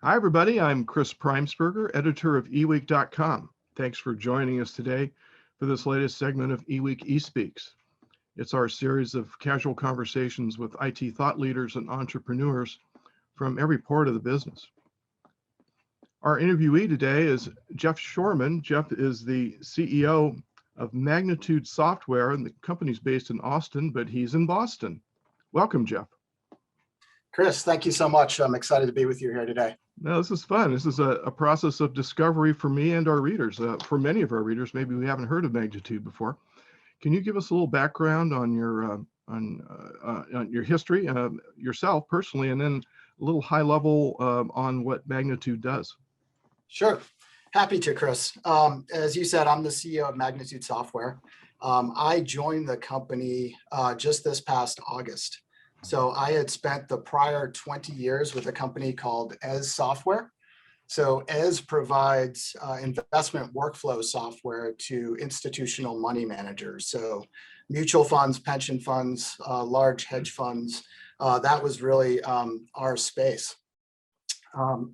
Hi, everybody. I'm Chris Preimesberger, editor of eWEEK.com. Thanks for joining us today for this latest segment of eWEEK eSpeaks. It's our series of casual conversations with IT thought leaders and entrepreneurs from every part of the business. Our interviewee today is Jeff Shoreman. Jeff is the CEO of Magnitude Software, and the company's based in Austin, but he's in Boston. Welcome, Jeff. Chris, thank you so much. I'm excited to be with you here today. No, this is fun. This is a process of discovery for me and our readers. For many of our readers, maybe we haven't heard of Magnitude before. Can you give us a little background on your history, yourself personally, and then a little high level on what Magnitude does? Sure. Happy to, Chris. As you said, I'm the CEO of Magnitude Software. I joined the company just this past August. So I had spent the prior 20 years with a company called ES Software. So ES provides investment workflow software to institutional money managers. So mutual funds, pension funds, large hedge funds. That was really our space. I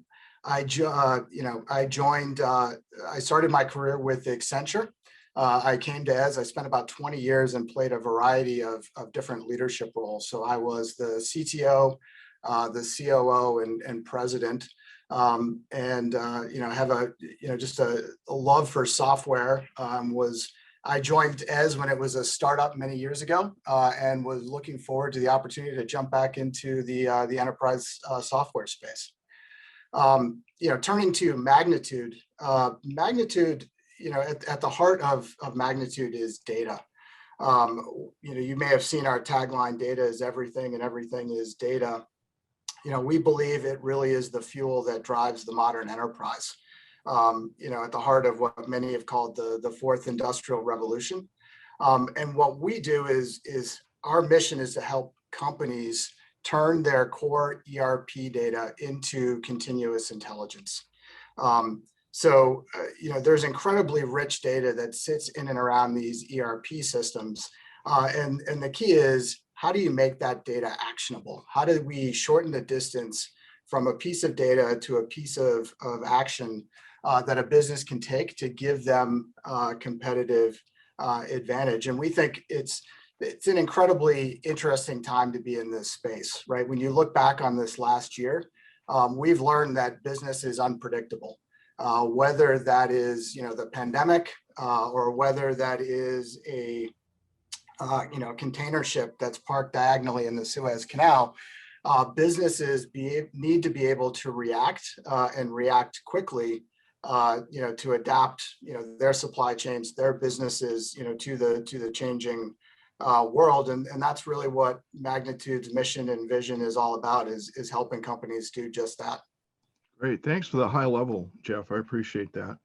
started my career with Accenture. I came to ES, I spent about 20 years and played a variety of different leadership roles. So I was the CTO, the COO, and president, and have just a love for software. I joined ES when it was a startup many years ago, and was looking forward to the opportunity to jump back into the enterprise software space. Turning to Magnitude, at the heart of Magnitude is data. You may have seen our tagline, data is everything and everything is data. We believe it really is the fuel that drives the modern enterprise. At the heart of what many have called the fourth industrial revolution. And what we do is our mission is to help companies turn their core ERP data into continuous intelligence. There's incredibly rich data that sits in and around these ERP systems. And the key is, how do you make that data actionable? How do we shorten the distance from a piece of data to a piece of action that a business can take to give them competitive advantage? And we think it's an incredibly interesting time to be in this space, right? When you look back on this last year, we've learned that business is unpredictable. Whether that is, the pandemic, or whether that is a, container ship that's parked diagonally in the Suez Canal, businesses need to be able to react and react quickly, to adapt, their supply chains, their businesses, to the changing world, and that's really what Magnitude's mission and vision is all about, is helping companies do just that. Great. Thanks for the high level, Jeff. I appreciate that.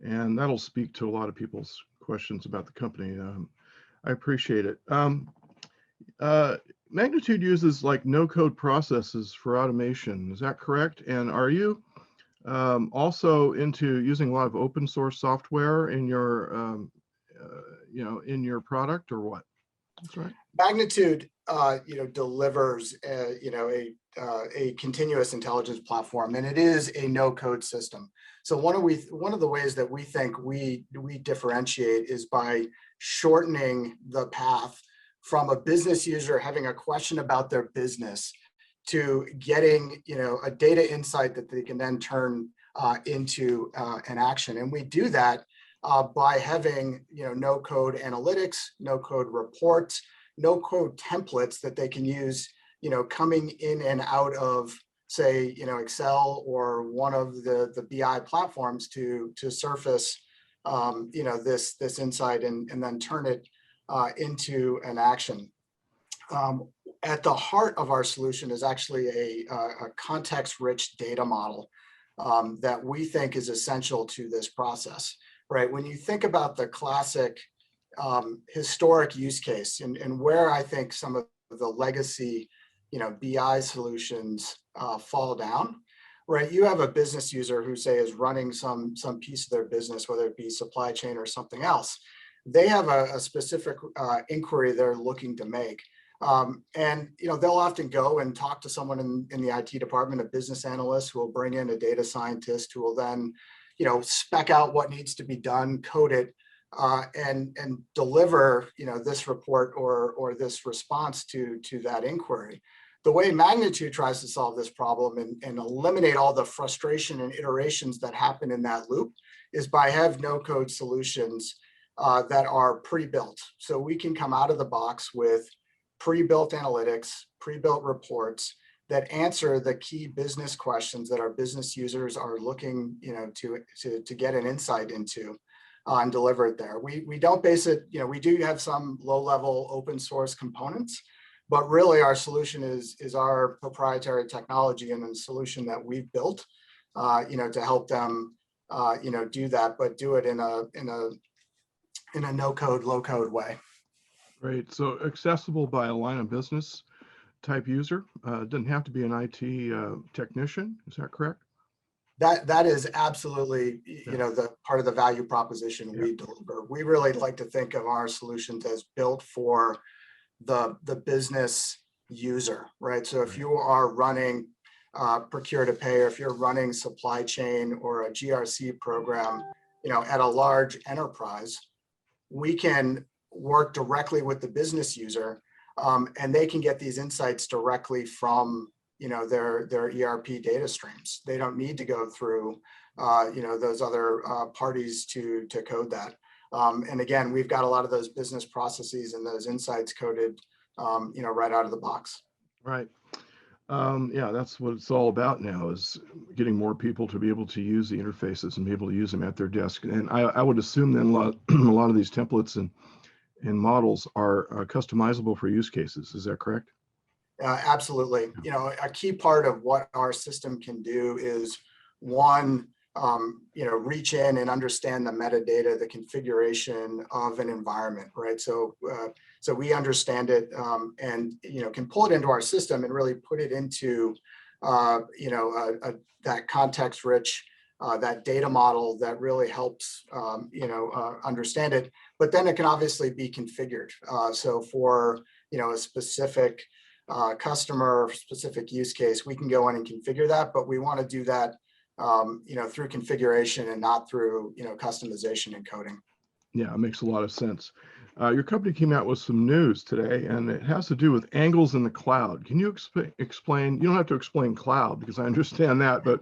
And that'll speak to a lot of people's questions about the company. I appreciate it. Magnitude uses like no-code processes for automation. Is that correct? And are you also into using a lot of open source software in your, in your product, or what? That's right. Magnitude, delivers a continuous intelligence platform, and it is a no-code system. So one of the ways that we think we differentiate is by shortening the path from a business user having a question about their business to getting a data insight that they can then turn into an action. And we do that by having no code analytics, no code reports, no code templates that they can use coming in and out of, say, Excel or one of the BI platforms to surface this insight and then turn it into an action. At the heart of our solution is actually a context-rich data model that we think is essential to this process. Right, when you think about the classic historic use case and where I think some of the legacy, BI solutions fall down, right? You have a business user who, say, is running some piece of their business, whether it be supply chain or something else. They have a specific inquiry they're looking to make. And they'll often go and talk to someone in the IT department, a business analyst who will bring in a data scientist who will then spec out what needs to be done, code it, and deliver this report or this response to that inquiry. The way Magnitude tries to solve this problem and eliminate all the frustration and iterations that happen in that loop is by have no-code solutions that are pre-built. So we can come out of the box with pre-built analytics, pre-built reports that answer the key business questions that our business users are looking to get an insight into and deliver it there. We don't base it, we do have some low-level open source components, but really our solution is our proprietary technology and the solution that we've built, to help them, do that, but do it in a no-code, low-code way. Right. So accessible by a line of business type user. Doesn't have to be an IT technician. Is that correct? That is absolutely, the part of the value proposition we deliver. We really like to think of our solutions as built for the business user, right? So if you are running procure to pay, or if you're running supply chain or a GRC program, at a large enterprise, we can work directly with the business user, and they can get these insights directly from their ERP data streams. They don't need to go through those other parties to code that. And again, we've got a lot of those business processes and those insights coded right out of the box. Right. Yeah, that's what it's all about now, is getting more people to be able to use the interfaces and be able to use them at their desk. And I would assume then a lot of these templates and models are customizable for use cases. Is that correct? Absolutely. A key part of what our system can do is one, reach in and understand the metadata, the configuration of an environment, right? So we understand it and can pull it into our system and really put it into that context-rich that data model that really helps understand it. But then it can obviously be configured. So for a specific customer specific use case, we can go in and configure that, but we want to do that through configuration and not through customization and coding. Yeah, it makes a lot of sense. Your company came out with some news today, and it has to do with angles in the cloud. Can you explain? You don't have to explain cloud because I understand that, but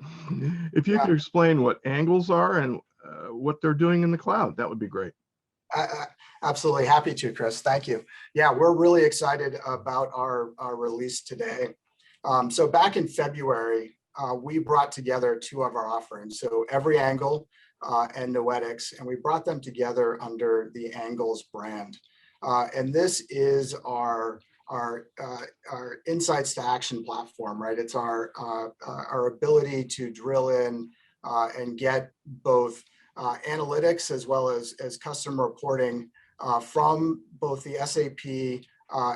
if you could explain what angles are and what they're doing in the cloud, that would be great. Absolutely happy to, Chris. Thank you. Yeah, we're really excited about our release today. So back in February, we brought together two of our offerings. So Every Angle and Noetics, and we brought them together under the Angles brand. And this is our insights to action platform, right? It's our ability to drill in and get both analytics as well as custom reporting from both the SAP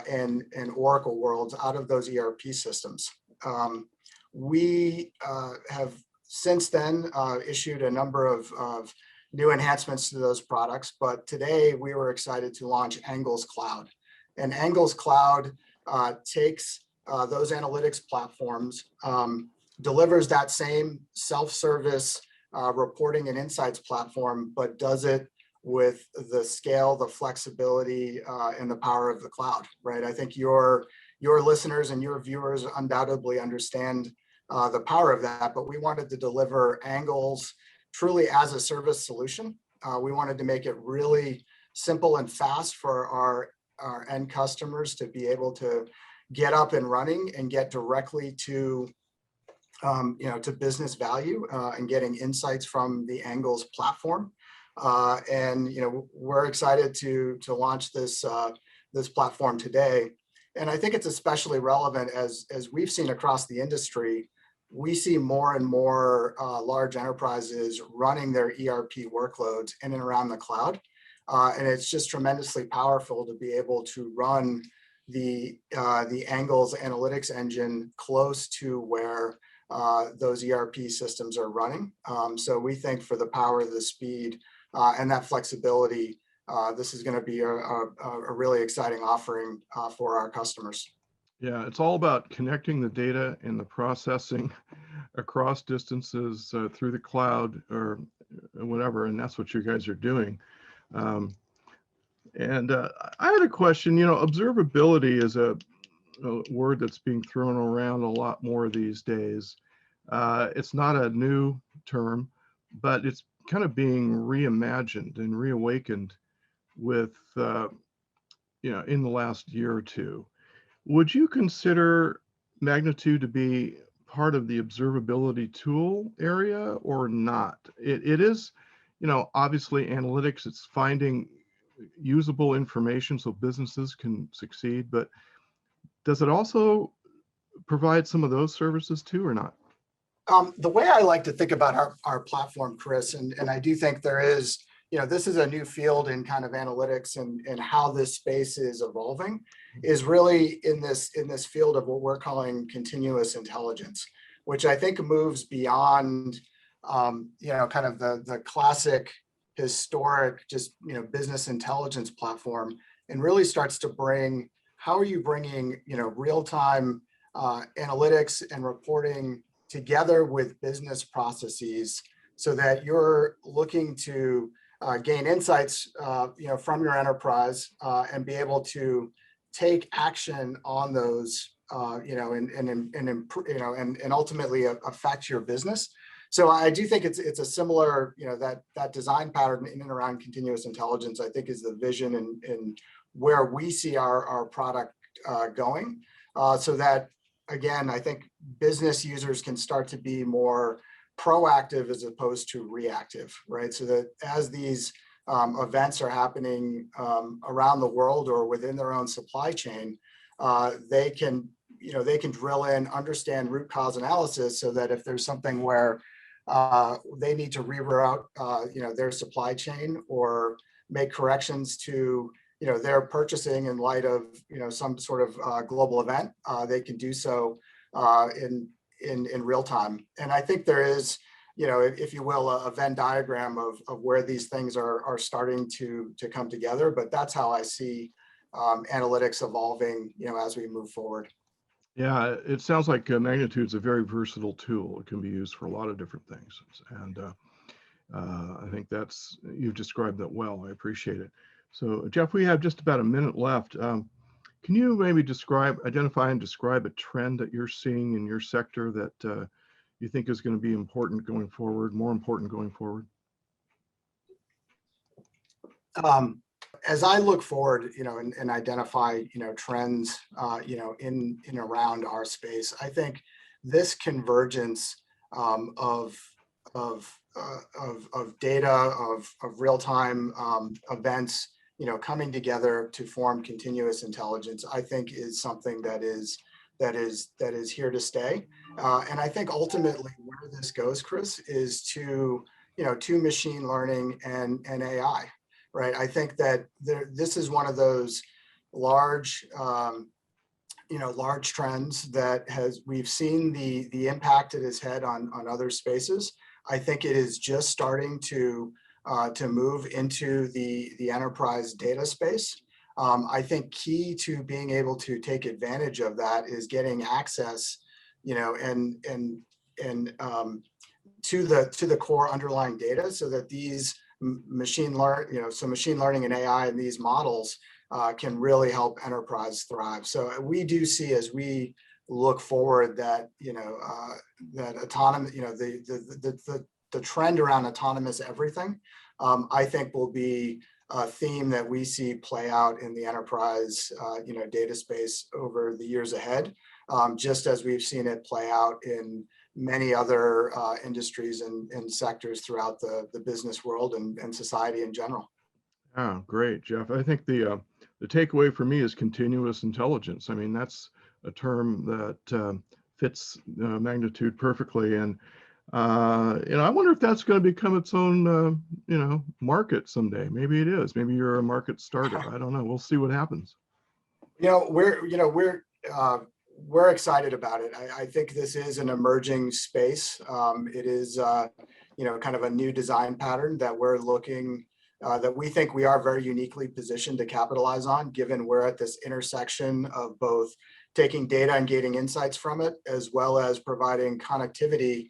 and Oracle worlds out of those ERP systems. We have since then issued a number of new enhancements to those products, but today we were excited to launch Angles Cloud. And Angles Cloud takes those analytics platforms, delivers that same self-service reporting and insights platform, but does it with the scale, the flexibility, and the power of the cloud, right? I think your listeners and your viewers undoubtedly understand the power of that, but we wanted to deliver Angles truly as a service solution. We wanted to make it really simple and fast for our end customers to be able to get up and running and get directly to to business value and getting insights from the Angles platform. And we're excited to launch this platform today. And I think it's especially relevant as we've seen across the industry. We see more and more large enterprises running their ERP workloads in and around the cloud. And it's just tremendously powerful to be able to run the Angles analytics engine close to where those ERP systems are running. So we think for the power, the speed, and that flexibility, this is going to be a really exciting offering for our customers. Yeah, it's all about connecting the data and the processing across distances through the cloud or whatever, and that's what you guys are doing. Um, and I had a question. Observability is a word that's being thrown around a lot more these days. It's not a new term, but it's kind of being reimagined and reawakened with, in the last year or two. Would you consider Magnitude to be part of the observability tool area or not? It is, obviously analytics, it's finding usable information so businesses can succeed, but does it also provide some of those services too or not? The way I like to think about our platform, Chris, and I do think there is, this is a new field in kind of analytics and how this space is evolving, is really in this field of what we're calling continuous intelligence, which I think moves beyond, kind of the classic historic, just, business intelligence platform, and really starts to bring, how are you bringing, real-time analytics and reporting together with business processes so that you're looking to gain insights, from your enterprise and be able to take action on those, and ultimately affect your business. So I do think it's a similar, that design pattern in and around continuous intelligence, I think, is the vision and where we see our product going, so that, again, I think business users can start to be more proactive as opposed to reactive, right? So that as these events are happening around the world or within their own supply chain, they can drill in, understand root cause analysis, so that if there's something where they need to reroute, their supply chain or make corrections to their purchasing in light of some sort of global event, they can do so in real time. And I think there is, if you will, a Venn diagram of where these things are starting to come together. But that's how I see analytics evolving, as we move forward. Yeah, it sounds like Magnitude's a very versatile tool. It can be used for a lot of different things. And I think you've described that well. I appreciate it. So Jeff, we have just about a minute left. Can you maybe identify and describe a trend that you're seeing in your sector that you think is going to be important going forward, more important going forward? As I look forward, and identify, trends, in around our space, I think this convergence of data, of real-time events, coming together to form continuous intelligence, I think is something that is here to stay. And I think ultimately where this goes, Chris, is to machine learning and AI, right? I think that this is one of those large trends that we've seen the impact it has had on other spaces. I think it is just starting to move into the enterprise data space. I think key to being able to take advantage of that is getting access, and to the core underlying data, so that these machine learning and AI and these models can really help enterprise thrive. So we do see, as we look forward, that that autonomous, the trend around autonomous everything, I think will be a theme that we see play out in the enterprise data space over the years ahead, just as we've seen it play out in many other industries and sectors throughout the business world and society in general. Oh, great, Jeff. I think the takeaway for me is continuous intelligence. I mean, that's a term that fits Magnitude perfectly. And I wonder if that's going to become its own market someday. Maybe it is. Maybe you're a market starter. I don't know. We'll see what happens. We're excited about it. I think this is an emerging space. It is kind of a new design pattern that we're looking that we think we are very uniquely positioned to capitalize on, given we're at this intersection of both taking data and gaining insights from it, as well as providing connectivity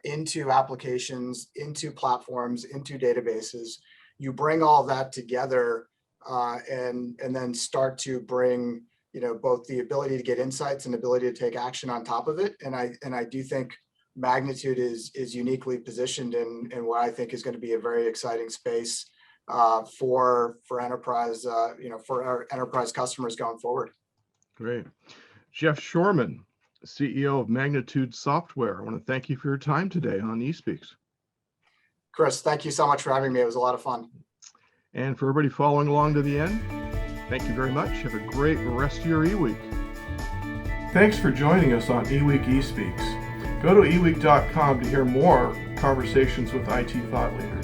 into applications, into platforms, into databases. You bring all that together and then start to bring, both the ability to get insights and ability to take action on top of it. And I do think Magnitude is uniquely positioned in what I think is going to be a very exciting space for enterprise, for our enterprise customers going forward. Great. Jeff Shoreman, CEO of Magnitude Software. I want to thank you for your time today on eSPEAKS. Chris, thank you so much for having me. It was a lot of fun. And for everybody following along to the end, thank you very much. Have a great rest of your eWEEK. Thanks for joining us on eWEEK eSpeaks. Go to eWEEK.com to hear more conversations with IT thought leaders.